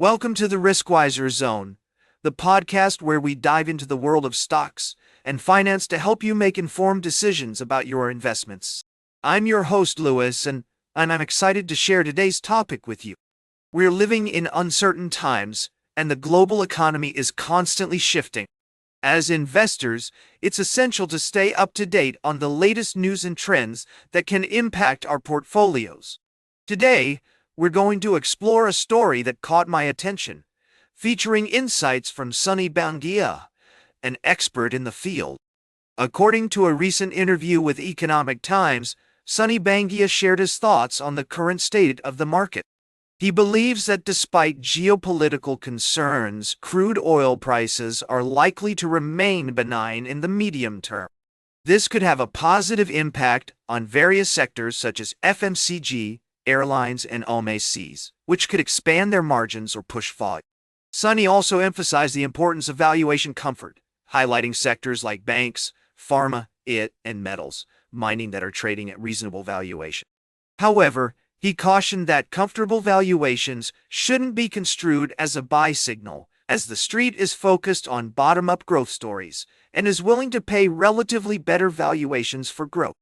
Welcome to the Riskwiser Zone, the podcast where we dive into the world of stocks and finance to help you make informed decisions about your investments. I'm your host, Lewis, and I'm excited to share today's topic with you. We're living in uncertain times, and the global economy is constantly shifting. As investors, it's essential to stay up to date on the latest news and trends that can impact our portfolios. Today, we're going to explore a story that caught my attention, featuring insights from Sunny Bangia, an expert in the field. According to a recent interview with Economic Times, Sunny Bangia shared his thoughts on the current state of the market. He believes that despite geopolitical concerns, crude oil prices are likely to remain benign in the medium term. This could have a positive impact on various sectors such as FMCG, airlines, and OMACs, which could expand their margins or push volume. Sunny also emphasized the importance of valuation comfort, highlighting sectors like banks, pharma, and metals, mining that are trading at reasonable valuation. However, he cautioned that comfortable valuations shouldn't be construed as a buy signal, as the street is focused on bottom-up growth stories and is willing to pay relatively better valuations for growth.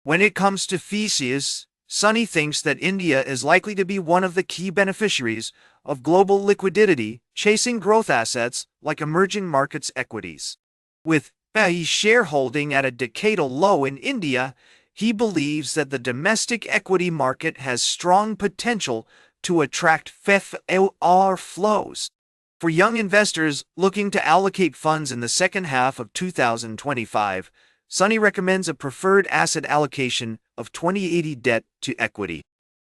When it comes to FIIs, Sunny thinks that India is likely to be one of the key beneficiaries of global liquidity, chasing growth assets like emerging markets equities. With FII shareholding at a decadal low in India, he believes that the domestic equity market has strong potential to attract FII flows. For young investors looking to allocate funds in the second half of 2025, Sunny recommends a preferred asset allocation of 20/80 debt to equity.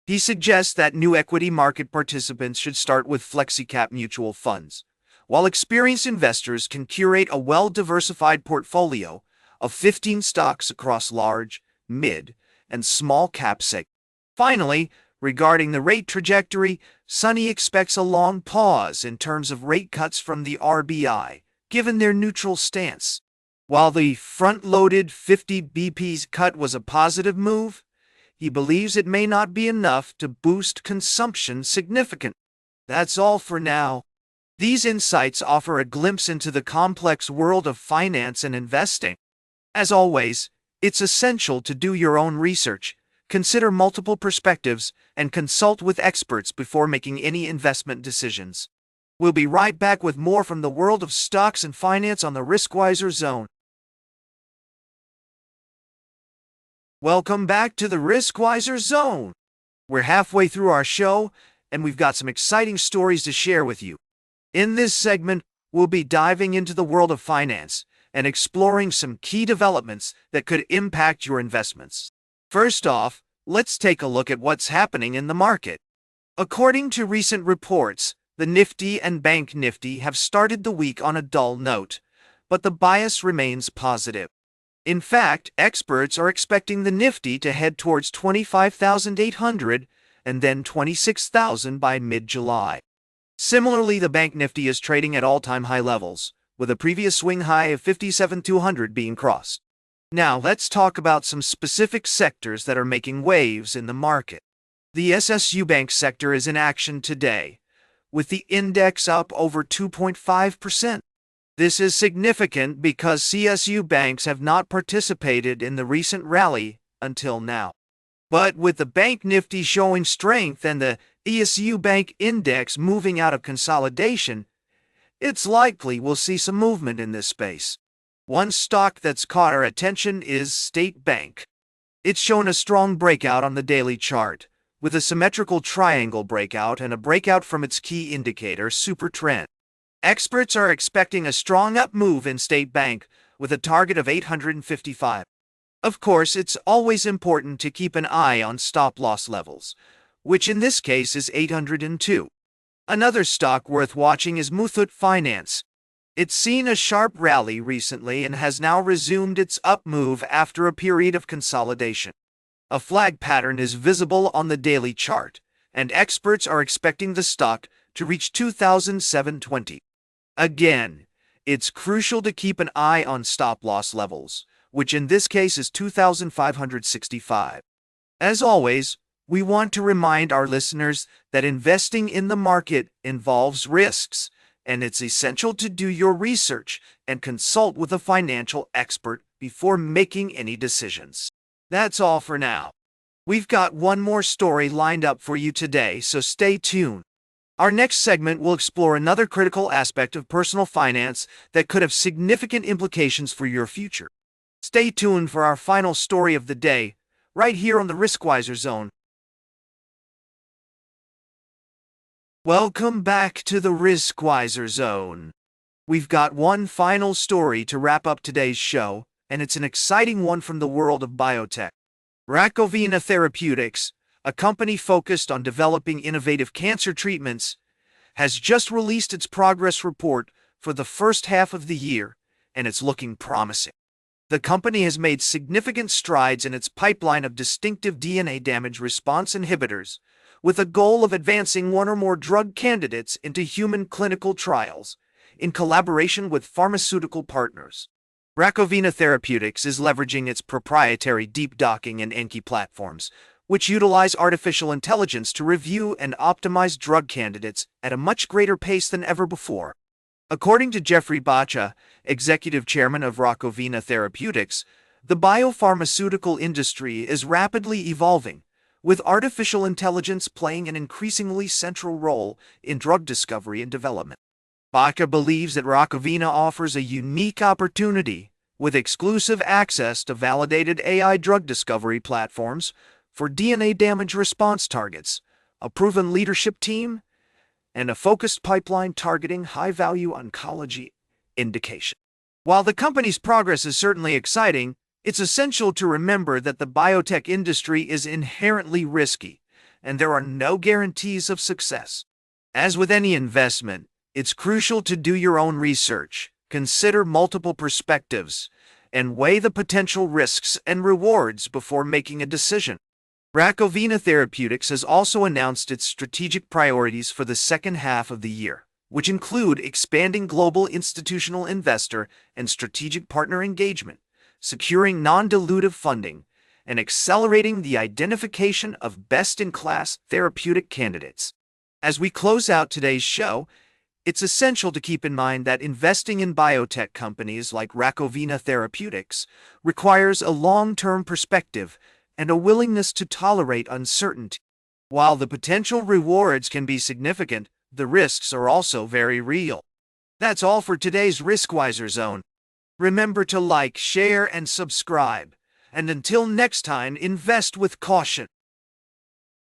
He suggests that new equity market participants should start with flexi-cap mutual funds, while experienced investors can curate a well-diversified portfolio of 15 stocks across large, mid, and small cap segments. Finally, regarding the rate trajectory, Sunny expects a long pause in terms of rate cuts from the RBI, given their neutral stance. While the front-loaded 50 bps cut was a positive move, he believes it may not be enough to boost consumption significantly. That's all for now. These insights offer a glimpse into the complex world of finance and investing. As always, it's essential to do your own research, consider multiple perspectives, and consult with experts before making any investment decisions. We'll be right back with more from the world of stocks and finance on the Riskwiser Zone. Welcome back to the Riskwiser Zone. We're halfway through our show, and we've got some exciting stories to share with you. In this segment, we'll be diving into the world of finance and exploring some key developments that could impact your investments. First off, let's take a look at what's happening in the market. According to recent reports, the Nifty and Bank Nifty have started the week on a dull note, but the bias remains positive. In fact, experts are expecting the Nifty to head towards 25,800 and then 26,000 by mid-July. Similarly, the Bank Nifty is trading at all-time high levels, with a previous swing high of 57,200 being crossed. Now, let's talk about some specific sectors that are making waves in the market. The PSU bank sector is in action today, with the index up over 2.5%. This is significant because PSU banks have not participated in the recent rally until now. But with the Bank Nifty showing strength and the PSU bank index moving out of consolidation, it's likely we'll see some movement in this space. One stock that's caught our attention is State Bank. It's shown a strong breakout on the daily chart, with a symmetrical triangle breakout and a breakout from its key indicator, Super Trend. Experts are expecting a strong up move in State Bank, with a target of 855. Of course, it's always important to keep an eye on stop-loss levels, which in this case is 802. Another stock worth watching is Muthoot Finance. It's seen a sharp rally recently and has now resumed its up move after a period of consolidation. A flag pattern is visible on the daily chart, and experts are expecting the stock to reach 2,720. Again, it's crucial to keep an eye on stop-loss levels, which in this case is 2,565. As always, We want to remind our listeners that investing in the market involves risks, and it's essential to do your research and consult with a financial expert before making any decisions. That's all for now. We've got one more story lined up for you today, so stay tuned. Our next segment will explore another critical aspect of personal finance that could have significant implications for your future. Stay tuned for our final story of the day, right here on the Riskwiser Zone. Welcome back to the Riskwiser Zone. We've got one final story to wrap up today's show, and it's an exciting one from the world of biotech. Rakovina Therapeutics, a company focused on developing innovative cancer treatments, has just released its progress report for the first half of the year, and it's looking promising. The company has made significant strides in its pipeline of distinctive DNA damage response inhibitors, with a goal of advancing one or more drug candidates into human clinical trials, in collaboration with pharmaceutical partners. Rakovina Therapeutics is leveraging its proprietary deep docking and Enki platforms, which utilize artificial intelligence to review and optimize drug candidates at a much greater pace than ever before. According to Jeffrey Bacha, executive chairman of Rakovina Therapeutics, the biopharmaceutical industry is rapidly evolving, with artificial intelligence playing an increasingly central role in drug discovery and development. Bacha believes that Rakovina offers a unique opportunity, with exclusive access to validated AI drug discovery platforms for DNA damage response targets, a proven leadership team, and a focused pipeline targeting high-value oncology indication. While the company's progress is certainly exciting, it's essential to remember that the biotech industry is inherently risky, and there are no guarantees of success. As with any investment, it's crucial to do your own research, consider multiple perspectives, and weigh the potential risks and rewards before making a decision. Rakovina Therapeutics has also announced its strategic priorities for the second half of the year, which include expanding global institutional investor and strategic partner engagement, securing non-dilutive funding, and accelerating the identification of best-in-class therapeutic candidates. As we close out today's show, it's essential to keep in mind that investing in biotech companies like Rakovina Therapeutics requires a long-term perspective and a willingness to tolerate uncertainty. While the potential rewards can be significant, the risks are also very real. That's all for today's Riskwiser Zone. Remember to like, share, and subscribe. And until next time, invest with caution.